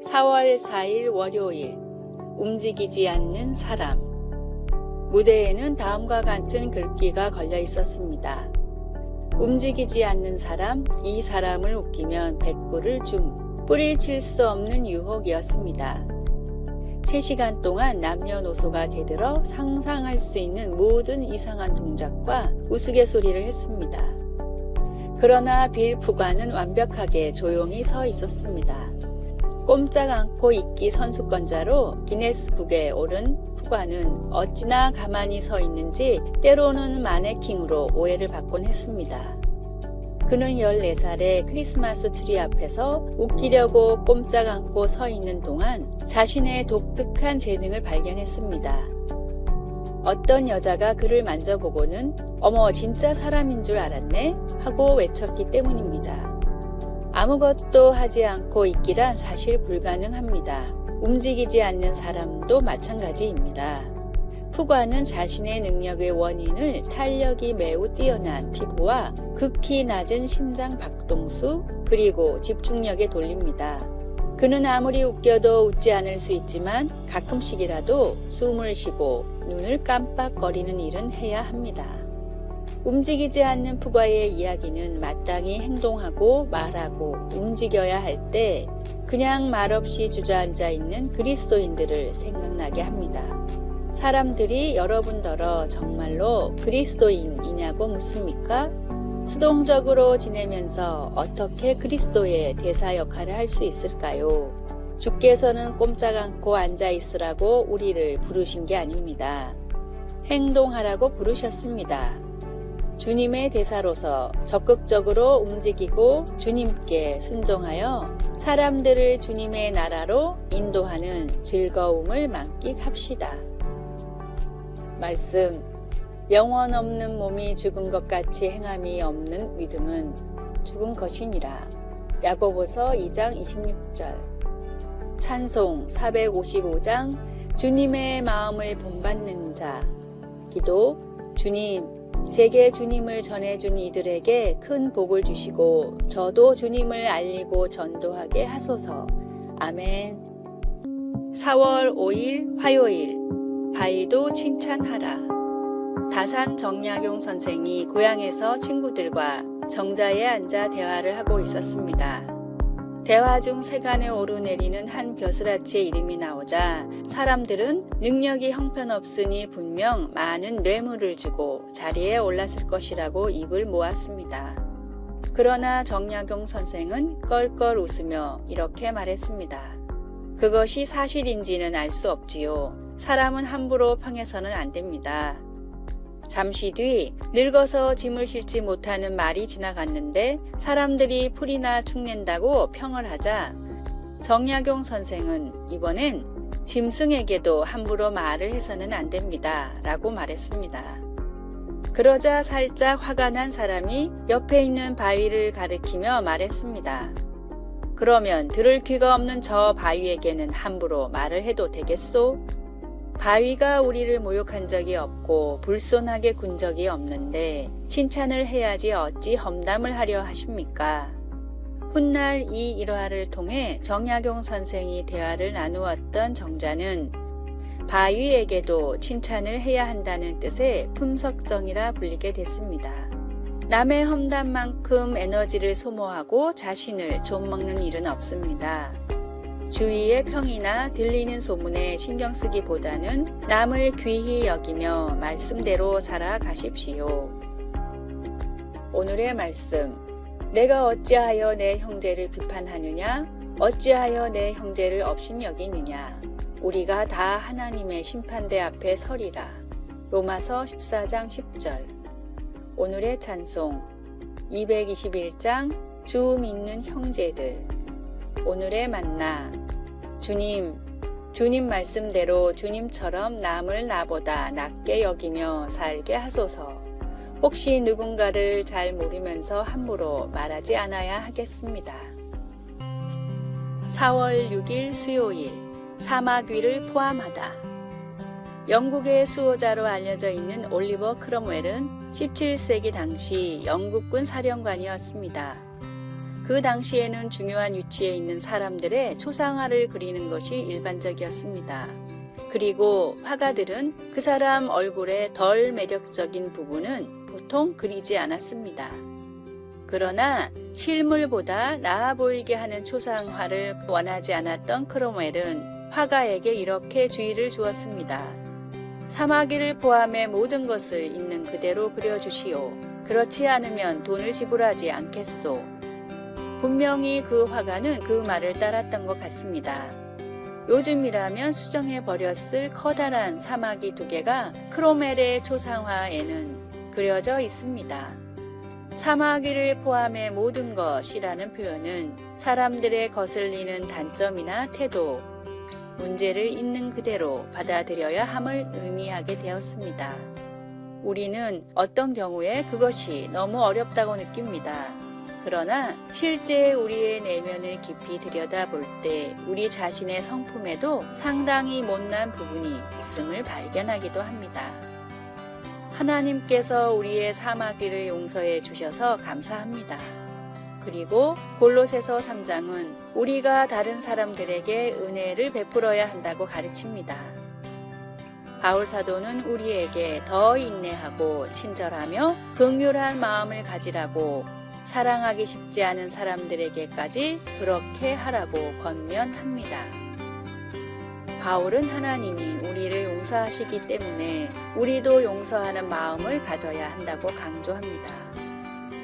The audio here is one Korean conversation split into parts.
4월 4일 월요일, 움직이지 않는 사람. 무대에는 다음과 같은 글귀가 걸려 있었습니다. 움직이지 않는 사람, 이 사람을 웃기면 100불을 줌. 뿌리칠 수 없는 유혹이었습니다. 3시간 동안 남녀노소가 대들어 상상할 수 있는 모든 이상한 동작과 우스갯소리를 했습니다. 그러나 빌 푸가는 완벽하게 조용히 서 있었습니다. 꼼짝 않고 있기 선수권자로 기네스북에 오른 푸가는 어찌나 가만히 서 있는지 때로는 마네킹으로 오해를 받곤 했습니다. 그는 14살에 크리스마스 트리 앞에서 웃기려고 꼼짝 않고 서 있는 동안 자신의 독특한 재능을 발견했습니다. 어떤 여자가 그를 만져보고는 "어머, 진짜 사람인 줄 알았네" 하고 외쳤기 때문입니다. 아무것도 하지 않고 있기란 사실 불가능합니다. 움직이지 않는 사람도 마찬가지입니다. 푸가는 자신의 능력의 원인을 탄력이 매우 뛰어난 피부와 극히 낮은 심장 박동수 그리고 집중력에 돌립니다. 그는 아무리 웃겨도 웃지 않을 수 있지만 가끔씩이라도 숨을 쉬고 눈을 깜빡거리는 일은 해야 합니다. 움직이지 않는 푸가의 이야기는 마땅히 행동하고 말하고 움직여야 할 때 그냥 말없이 주저앉아 있는 그리스도인들을 생각나게 합니다. 사람들이 여러분더러 정말로 그리스도인이냐고 묻습니까? 수동적으로 지내면서 어떻게 그리스도의 대사 역할을 할 수 있을까요? 주께서는 꼼짝 않고 앉아 있으라고 우리를 부르신 게 아닙니다. 행동하라고 부르셨습니다. 주님의 대사로서 적극적으로 움직이고 주님께 순종하여 사람들을 주님의 나라로 인도하는 즐거움을 만끽합시다. 말씀, 영원 없는 몸이 죽은 것 같이 행함이 없는 믿음은 죽은 것이니라. 야고보서 2장 26절. 찬송 455장 주님의 마음을 본받는 자. 기도, 주님, 제게 주님을 전해준 이들에게 큰 복을 주시고 저도 주님을 알리고 전도하게 하소서. 아멘. 4월 5일 화요일, 바위도 칭찬하라. 다산 정약용 선생이 고향에서 친구들과 정자에 앉아 대화를 하고 있었습니다. 대화 중 세간에 오르내리는 한 벼슬아치의 이름이 나오자 사람들은 능력이 형편없으니 분명 많은 뇌물을 주고 자리에 올랐을 것이라고 입을 모았습니다. 그러나 정약용 선생은 껄껄 웃으며 이렇게 말했습니다. 그것이 사실인지는 알 수 없지요. 사람은 함부로 평해서는 안 됩니다. 잠시 뒤 늙어서 짐을 싣지 못하는 말이 지나갔는데 사람들이 풀이나 축낸다고 평을 하자 정약용 선생은 이번엔 짐승에게도 함부로 말을 해서는 안 됩니다 라고 말했습니다. 그러자 살짝 화가 난 사람이 옆에 있는 바위를 가리키며 말했습니다. 그러면 들을 귀가 없는 저 바위에게는 함부로 말을 해도 되겠소? 바위가 우리를 모욕한 적이 없고 불손하게 군 적이 없는데 칭찬을 해야지 어찌 험담을 하려 하십니까? 훗날 이 일화를 통해 정약용 선생이 대화를 나누었던 정자는 바위에게도 칭찬을 해야 한다는 뜻의 품석정이라 불리게 됐습니다. 남의 험담만큼 에너지를 소모하고 자신을 좀먹는 일은 없습니다. 주위의 평이나 들리는 소문에 신경 쓰기보다는 남을 귀히 여기며 말씀대로 살아가십시오. 오늘의 말씀, 내가 어찌하여 내 형제를 비판하느냐? 어찌하여 내 형제를 업신여기느냐? 우리가 다 하나님의 심판대 앞에 서리라. 로마서 14장 10절. 오늘의 찬송, 221장 주 믿는 형제들. 오늘의 만나, 주님 말씀대로 주님처럼 남을 나보다 낮게 여기며 살게 하소서. 혹시 누군가를 잘 모르면서 함부로 말하지 않아야 하겠습니다. 4월 6일 수요일, 사막 위를 포함하다. 영국의 수호자로 알려져 있는 올리버 크롬웰은 17세기 당시 영국군 사령관이었습니다. 그 당시에는 중요한 위치에 있는 사람들의 초상화를 그리는 것이 일반적이었습니다. 그리고 화가들은 그 사람 얼굴의 덜 매력적인 부분은 보통 그리지 않았습니다. 그러나 실물보다 나아 보이게 하는 초상화를 원하지 않았던 크롬웰은 화가에게 이렇게 주의를 주었습니다. 사마귀를 포함해 모든 것을 있는 그대로 그려주시오. 그렇지 않으면 돈을 지불하지 않겠소. 분명히 그 화가는 그 말을 따랐던 것 같습니다. 요즘이라면 수정해 버렸을 커다란 사마귀 2개가 크롬웰의 초상화에는 그려져 있습니다. 사마귀를 포함해 모든 것이라는 표현은 사람들의 거슬리는 단점이나 태도, 문제를 있는 그대로 받아들여야 함을 의미하게 되었습니다. 우리는 어떤 경우에 그것이 너무 어렵다고 느낍니다. 그러나 실제 우리의 내면을 깊이 들여다볼 때 우리 자신의 성품에도 상당히 못난 부분이 있음을 발견하기도 합니다. 하나님께서 우리의 사마귀를 용서해 주셔서 감사합니다. 그리고 골로새서 3장은 우리가 다른 사람들에게 은혜를 베풀어야 한다고 가르칩니다. 바울 사도는 우리에게 더 인내하고 친절하며 긍휼한 마음을 가지라고 사랑하기 쉽지 않은 사람들에게까지 그렇게 하라고 권면합니다. 바울은 하나님이 우리를 용서하시기 때문에 우리도 용서하는 마음을 가져야 한다고 강조합니다.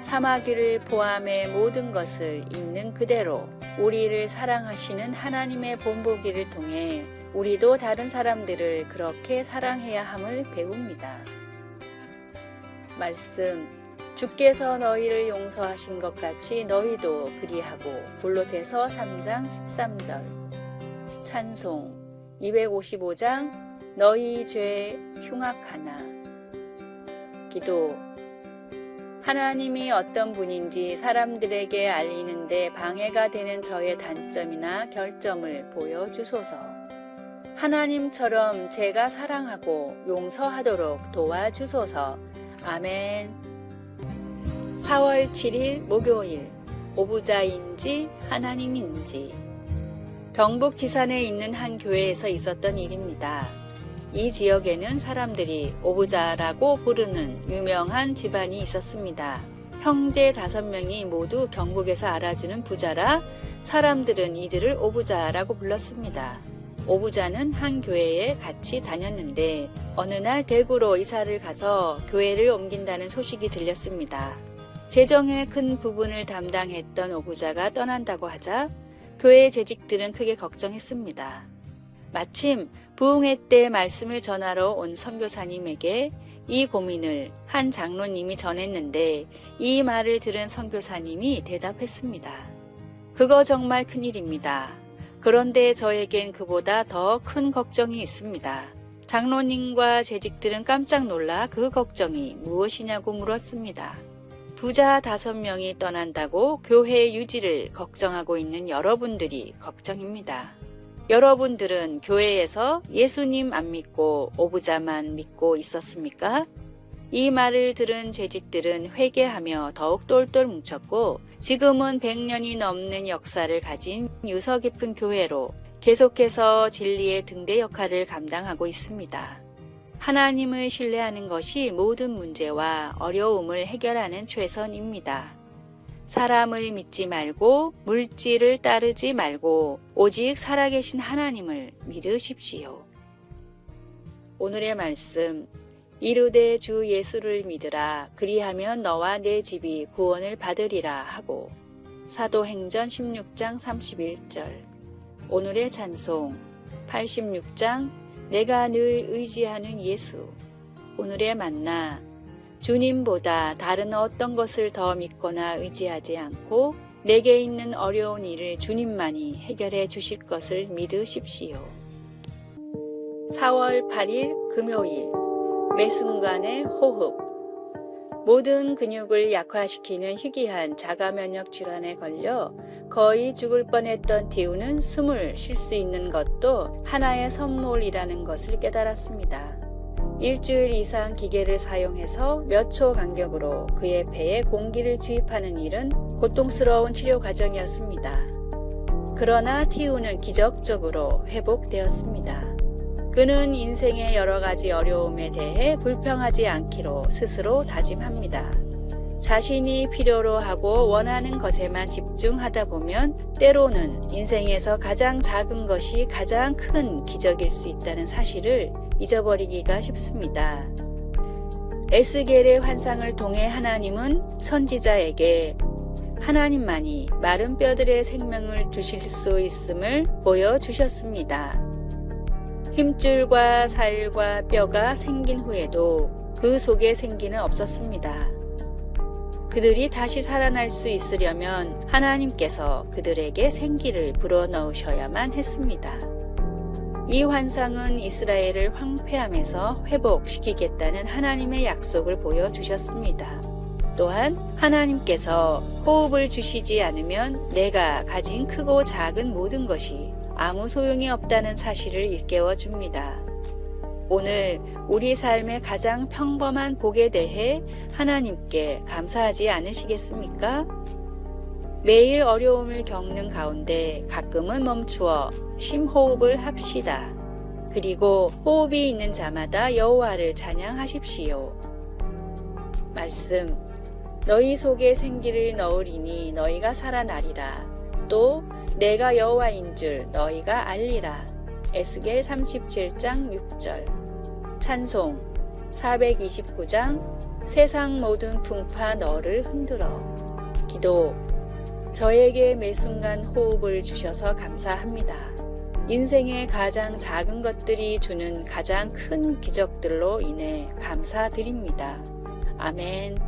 사마귀를 포함해 모든 것을 있는 그대로 우리를 사랑하시는 하나님의 본보기를 통해 우리도 다른 사람들을 그렇게 사랑해야 함을 배웁니다. 말씀, 주께서 너희를 용서하신 것 같이 너희도 그리하고. 골로새서 3장 13절. 찬송 255장 너희 죄 흉악하나. 기도, 하나님이 어떤 분인지 사람들에게 알리는데 방해가 되는 저의 단점이나 결점을 보여주소서. 하나님처럼 제가 사랑하고 용서하도록 도와주소서. 아멘. 4월 7일 목요일, 오부자인지 하나님인지. 경북 지산에 있는 한 교회에서 있었던 일입니다. 이 지역에는 사람들이 오부자라고 부르는 유명한 집안이 있었습니다. 형제 5명이 모두 경북에서 알아주는 부자라 사람들은 이들을 오부자라고 불렀습니다. 오부자는 한 교회에 같이 다녔는데 어느 날 대구로 이사를 가서 교회를 옮긴다는 소식이 들렸습니다. 재정의 큰 부분을 담당했던 오부자가 떠난다고 하자 교회 재직들은 크게 걱정했습니다. 마침 부흥회 때 말씀을 전하러 온 선교사님에게 이 고민을 한 장로님이 전했는데 이 말을 들은 선교사님이 대답했습니다. 그거 정말 큰일입니다. 그런데 저에겐 그보다 더 큰 걱정이 있습니다. 장로님과 재직들은 깜짝 놀라 그 걱정이 무엇이냐고 물었습니다. 부자 5명이 떠난다고 교회 유지를 걱정하고 있는 여러분들이 걱정입니다. 여러분들은 교회에서 예수님 안 믿고 오부자만 믿고 있었습니까? 이 말을 들은 재직들은 회개하며 더욱 똘똘 뭉쳤고 지금은 100년이 넘는 역사를 가진 유서 깊은 교회로 계속해서 진리의 등대 역할을 감당하고 있습니다. 하나님을 신뢰하는 것이 모든 문제와 어려움을 해결하는 최선입니다. 사람을 믿지 말고 물질을 따르지 말고 오직 살아계신 하나님을 믿으십시오. 오늘의 말씀, 이르되 주 예수를 믿으라. 그리하면 너와 내 집이 구원을 받으리라 하고. 사도행전 16장 31절. 오늘의 찬송, 86장 내가 늘 의지하는 예수. 오늘의 만나, 주님보다 다른 어떤 것을 더 믿거나 의지하지 않고 내게 있는 어려운 일을 주님만이 해결해 주실 것을 믿으십시오. 4월 8일 금요일, 매 순간의 호흡. 모든 근육을 약화시키는 희귀한 자가면역 질환에 걸려 거의 죽을 뻔했던 디우는 숨을 쉴 수 있는 것도 하나의 선물이라는 것을 깨달았습니다. 일주일 이상 기계를 사용해서 몇 초 간격으로 그의 폐에 공기를 주입하는 일은 고통스러운 치료 과정이었습니다. 그러나 티우는 기적적으로 회복되었습니다. 그는 인생의 여러 가지 어려움에 대해 불평하지 않기로 스스로 다짐합니다. 자신이 필요로 하고 원하는 것에만 집중하다 보면 때로는 인생에서 가장 작은 것이 가장 큰 기적일 수 있다는 사실을 잊어버리기가 쉽습니다. 에스겔의 환상을 통해 하나님은 선지자에게 하나님만이 마른 뼈들의 생명을 주실 수 있음을 보여주셨습니다. 힘줄과 살과 뼈가 생긴 후에도 그 속에 생기는 없었습니다. 그들이 다시 살아날 수 있으려면 하나님께서 그들에게 생기를 불어넣으셔야만 했습니다. 이 환상은 이스라엘을 황폐함에서 회복시키겠다는 하나님의 약속을 보여주셨습니다. 또한 하나님께서 호흡을 주시지 않으면 내가 가진 크고 작은 모든 것이 아무 소용이 없다는 사실을 일깨워 줍니다. 오늘 우리 삶의 가장 평범한 복에 대해 하나님께 감사하지 않으시겠습니까? 매일 어려움을 겪는 가운데 가끔은 멈추어 심호흡을 합시다. 그리고 호흡이 있는 자마다 여호와를 찬양하십시오. 말씀, 너희 속에 생기를 넣으리니 너희가 살아나리라. 또 내가 여호와인 줄 너희가 알리라. 에스겔 37장 6절. 찬송 429장 세상 모든 풍파 너를 흔들어. 기도, 저에게 매순간 호흡을 주셔서 감사합니다. 인생의 가장 작은 것들이 주는 가장 큰 기적들로 인해 감사드립니다. 아멘.